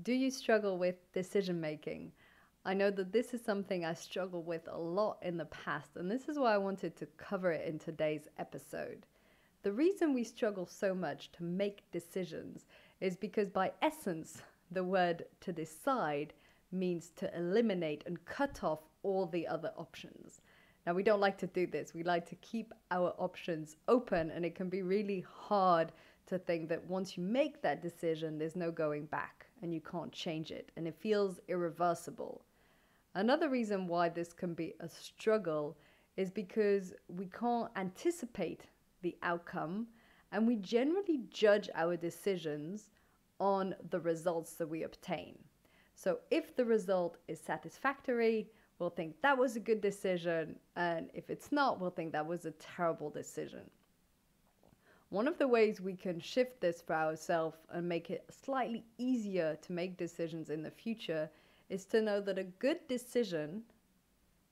Do you struggle with decision making? I know that this is something I struggled with a lot in the past, and this is why I wanted to cover it in today's episode. The reason we struggle so much to make decisions is because, by essence, the word to decide means to eliminate and cut off all the other options. Now, we don't like to do this. We like to keep our options open, and it can be really hard to think that once you make that decision, there's no going back and you can't change it, and it feels irreversible. Another reason why this can be a struggle is because we can't anticipate the outcome, and we generally judge our decisions on the results that we obtain. So if the result is satisfactory, we'll think that was a good decision, and if it's not, we'll think that was a terrible decision. One of the ways we can shift this for ourselves and make it slightly easier to make decisions in the future is to know that a good decision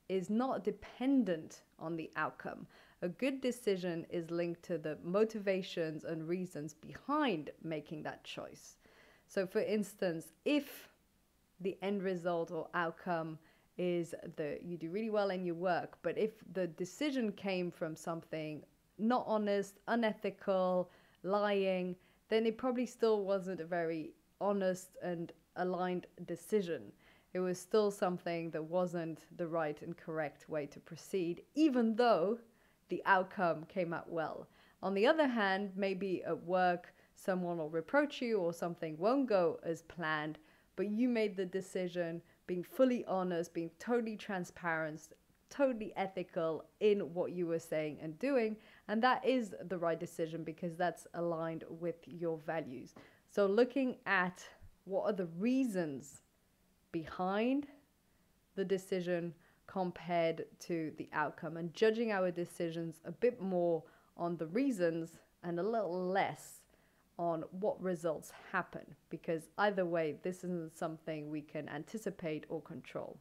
is not dependent on the outcome. A good decision is linked to the motivations and reasons behind making that choice. So for instance, if the end result or outcome is that you do really well in your work, but if the decision came from something not honest, unethical, lying, then it probably still wasn't a very honest and aligned decision. It was still something that wasn't the right and correct way to proceed, even though the outcome came out well. On the other hand, maybe at work, someone will reproach you or something won't go as planned, but you made the decision being fully honest, being totally transparent, totally ethical in what you were saying and doing, and that is the right decision because that's aligned with your values. So looking at what are the reasons behind the decision compared to the outcome, and judging our decisions a bit more on the reasons and a little less on what results happen, because either way, this isn't something we can anticipate or control.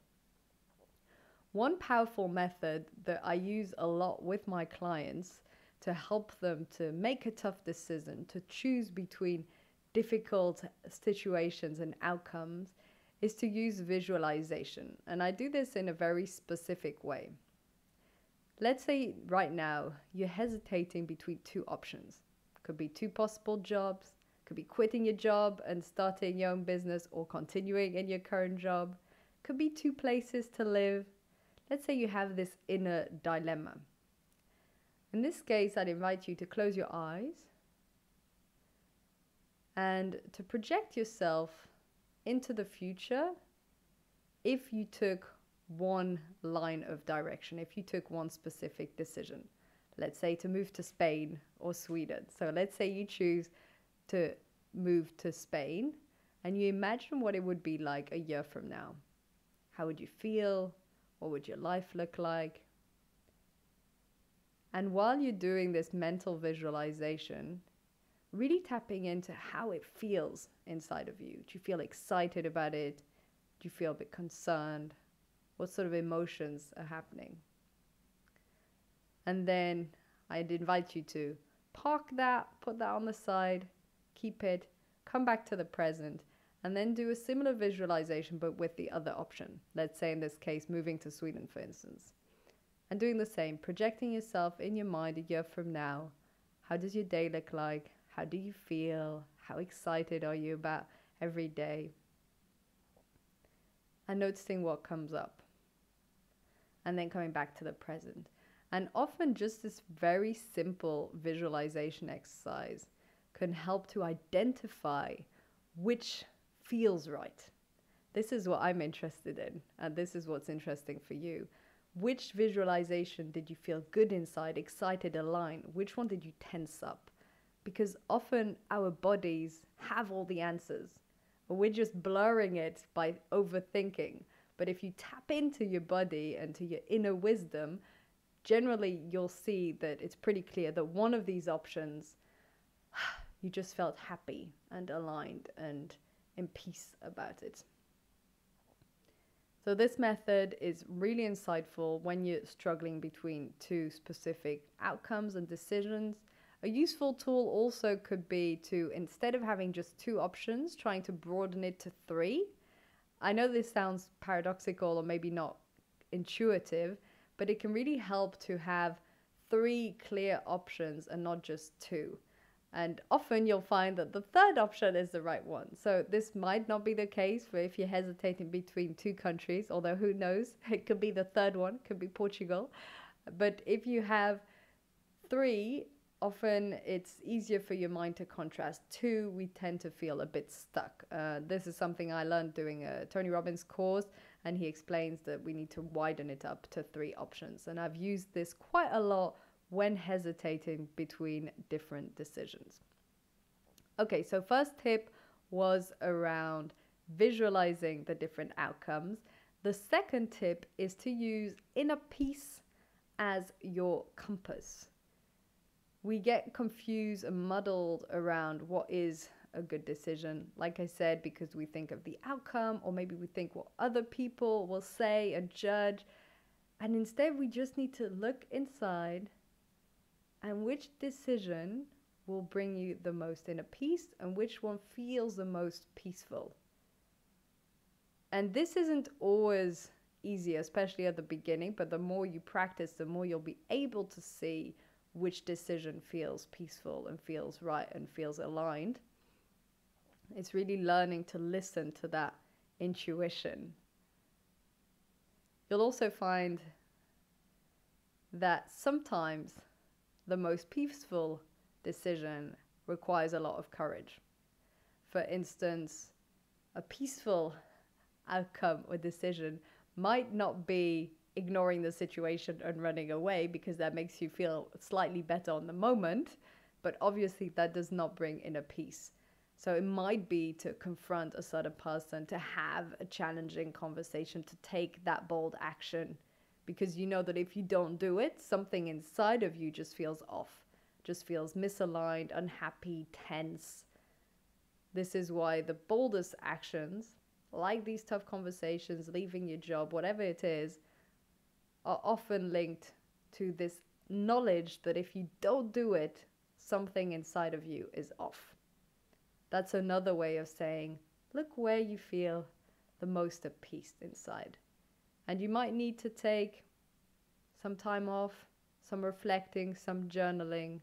One powerful method that I use a lot with my clients to help them to make a tough decision, to choose between difficult situations and outcomes, is to use visualization. And I do this in a very specific way. Let's say right now you're hesitating between two options. Could be two possible jobs, could be quitting your job and starting your own business or continuing in your current job, could be two places to live. Let's say you have this inner dilemma. In this case, I'd invite you to close your eyes and to project yourself into the future if you took one line of direction, if you took one specific decision. Let's say to move to Spain or Sweden. So let's say you choose to move to Spain and you imagine what it would be like a year from now. How would you feel? What would your life look like? And while you're doing this mental visualization, really tapping into how it feels inside of you. Do you feel excited about it? Do you feel a bit concerned? What sort of emotions are happening? And then I'd invite you to park that, put that on the side, keep it, come back to the present, and then do a similar visualization but with the other option. Let's say in this case, moving to Sweden, for instance. And doing the same, projecting yourself in your mind a year from now. How does your day look like? How do you feel? How excited are you about every day? And noticing what comes up. And then coming back to the present. And often just this very simple visualization exercise can help to identify which feels right. This is what I'm interested in, and this is what's interesting for you. Which visualization did you feel good inside, excited, aligned? Which one did you tense up? Because often our bodies have all the answers, but we're just blurring it by overthinking. But if you tap into your body and to your inner wisdom, generally you'll see that it's pretty clear that one of these options, you just felt happy and aligned and in peace about it. So this method is really insightful when you're struggling between two specific outcomes and decisions. A useful tool also could be to, instead of having just 2 options, trying to broaden it to 3. I know this sounds paradoxical or maybe not intuitive, but it can really help to have 3 clear options and not just 2. And often you'll find that the third option is the right one. So this might not be the case for if you're hesitating between 2 countries, although who knows, it could be the third one, could be Portugal. But if you have 3, often it's easier for your mind to contrast. 2, we tend to feel a bit stuck. This is something I learned doing a Tony Robbins course, and he explains that we need to widen it up to 3 options. And I've used this quite a lot when hesitating between different decisions. Okay, so first tip was around visualizing the different outcomes. The second tip is to use inner peace as your compass. We get confused and muddled around what is a good decision, like I said, because we think of the outcome, or maybe we think what other people will say and judge. And instead, we just need to look inside and which decision will bring you the most inner peace and which one feels the most peaceful. And this isn't always easy, especially at the beginning, but the more you practice, the more you'll be able to see which decision feels peaceful and feels right and feels aligned. It's really learning to listen to that intuition. You'll also find that sometimes the most peaceful decision requires a lot of courage. For instance, a peaceful outcome or decision might not be ignoring the situation and running away, because that makes you feel slightly better on the moment, but obviously that does not bring inner peace. So it might be to confront a certain person, to have a challenging conversation, to take that bold action, because you know that if you don't do it, something inside of you just feels off, just feels misaligned, unhappy, tense. This is why the boldest actions, like these tough conversations, leaving your job, whatever it is, are often linked to this knowledge that if you don't do it, something inside of you is off. That's another way of saying, look where you feel the most at peace inside. And you might need to take some time off, some reflecting, some journaling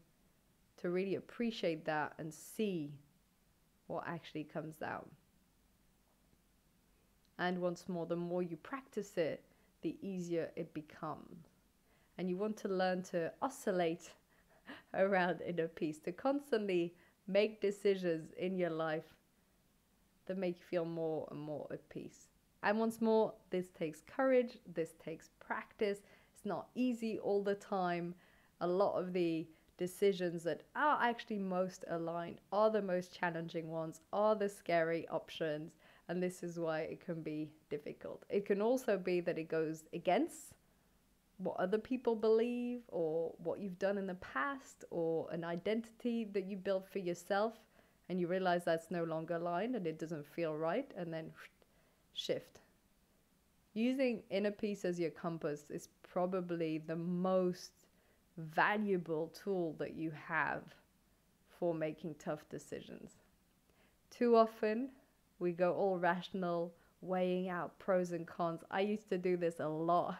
to really appreciate that and see what actually comes out. And once more, the more you practice it, the easier it becomes. And you want to learn to oscillate around inner peace, to constantly make decisions in your life that make you feel more and more at peace. And once more, this takes courage, this takes practice. It's not easy all the time. A lot of the decisions that are actually most aligned are the most challenging ones, are the scary options. And this is why it can be difficult. It can also be that it goes against what other people believe, or what you've done in the past, or an identity that you built for yourself, and you realize that's no longer aligned and it doesn't feel right, and then shift. Using inner peace as your compass is probably the most valuable tool that you have for making tough decisions. Too often, we go all rational, weighing out pros and cons. I used to do this a lot.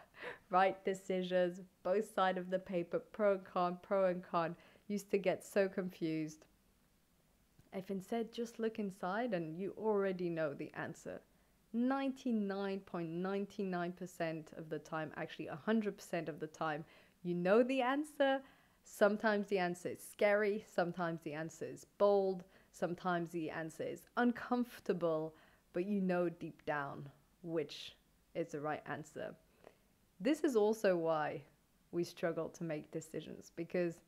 Right decisions, both sides of the paper, pro and con. Used to get so confused. If instead just look inside and you already know the answer. 99.99% of the time, actually 100% of the time, you know the answer. Sometimes the answer is scary, sometimes the answer is bold, sometimes the answer is uncomfortable, but you know deep down which is the right answer. This is also why we struggle to make decisions, because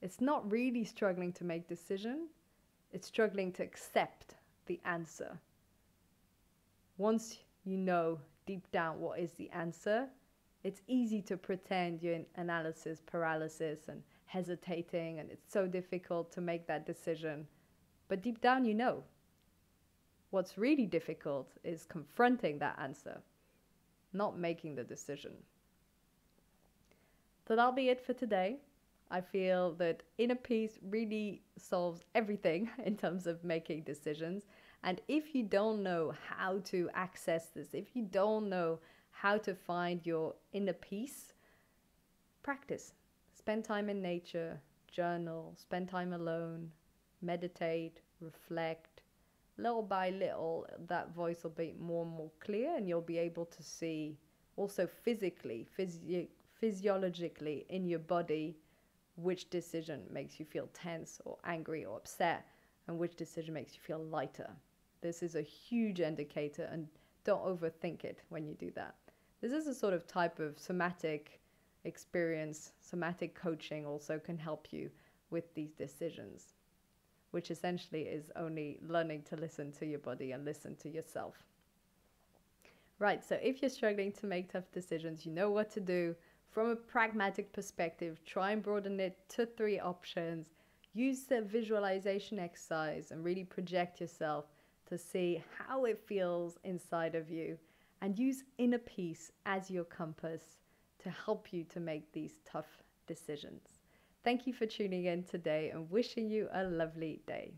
it's not really struggling to make decision, it's struggling to accept the answer. Once you know deep down what is the answer, it's easy to pretend you're in analysis paralysis and hesitating, and it's so difficult to make that decision. But deep down you know. What's really difficult is confronting that answer, not making the decision. So that'll be it for today. I feel that inner peace really solves everything in terms of making decisions. And if you don't know how to access this, if you don't know how to find your inner peace, practice. Spend time in nature, journal, spend time alone, meditate, reflect. Little by little, that voice will be more and more clear, and you'll be able to see also physically, physiologically in your body which decision makes you feel tense or angry or upset, and which decision makes you feel lighter. This is a huge indicator, and don't overthink it when you do that. This is a sort of type of somatic experience. Somatic coaching also can help you with these decisions, which essentially is only learning to listen to your body and listen to yourself. Right, so if you're struggling to make tough decisions, you know what to do. From a pragmatic perspective, try and broaden it to 3 options. Use the visualization exercise and really project yourself to see how it feels inside of you, and use inner peace as your compass to help you to make these tough decisions. Thank you for tuning in today, and wishing you a lovely day.